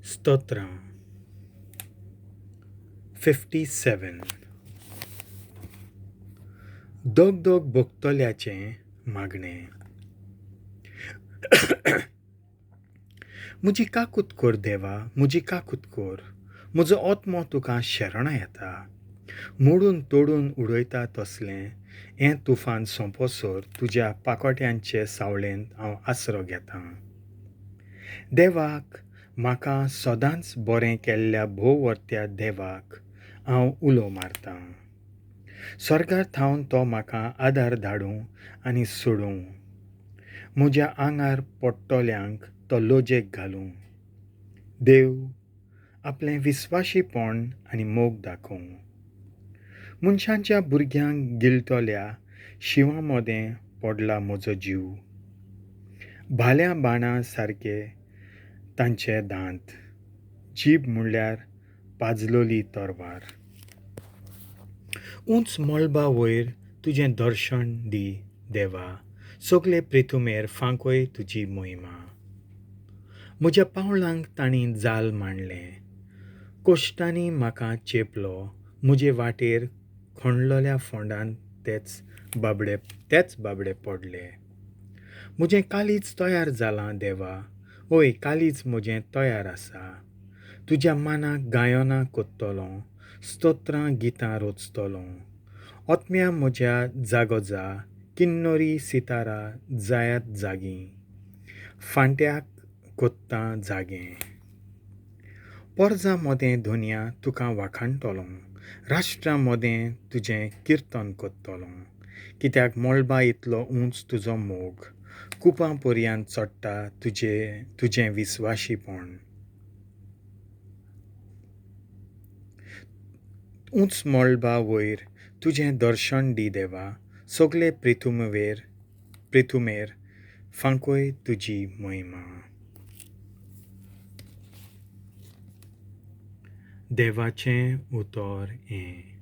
स्तोत्रम 57 दोग भोगतोल्याचें मागणें. मुजी काकूत कोर देवा, मुजी काकूत कोर. म्हजो otmo तुका xeronna येता. मोडून उडोयता तोसलें हें तुफान somposôr तुज्या पाकोट्यांचे सावळेंत हांव आसरो घेतां. देवाक म्हाका सदांच बरें केल्ल्या भोव वर्त्या देवाक हांव उलो मारतां. स्वर्गार थावन तो म्हाका आदार धाडूं आनी सोडूं. म्हज्या आंगार पडटोल्यांक तो लोजेक घालूं. देव आपलें विस्वाशीपण आनी मोग दाखोवं. मनशांच्या भुरग्यांक गिळटोल्या शिवां मोदें पडला म्हजो जीव. bhaleam-bannam सारके तांचे दांत, जीब म्हणल्यार पाजलोली तोरवार. उंच मळबा वयर तुजें दर्शन दी देवा, सगळे पृथ्वीमेर फांकोय तुजी मोहिमा. म्हज्या पावलांक तांणी जाल मांडलें, कोश्टांनी म्हाका चेपलो. म्हजे वाटेर खणलोल्या फोंडांत तेच बाबडे पडले. म्हजें कालीज तयार जालां देवा, ओय कालीज म्हजें तयार आसा. तुज्या मानाक गायोनां कोत्तलों, स्तोत्रां गितां रोचतलों. ओतम्या म्हज्या जागो जा, किन्नोरी सितारा जायात जागीं. फांट्याक कोत्तां जागें. पोरजां मोदें धोनया तुका वाखाणटलों. राष्ट्रां मोदें तुजें किर्तन कोत्तलों. कित्याक मळबा इतलो उंच तुजो मोग, कुपां पर्यंत चडटा तुजें विस्वाशीपण. उंच मळबा वयर तुजें दर्शन दी देवा, सगळे पृथ्वीमेर फांकोय तुजी मोहिमा. देवाचें उतर हें.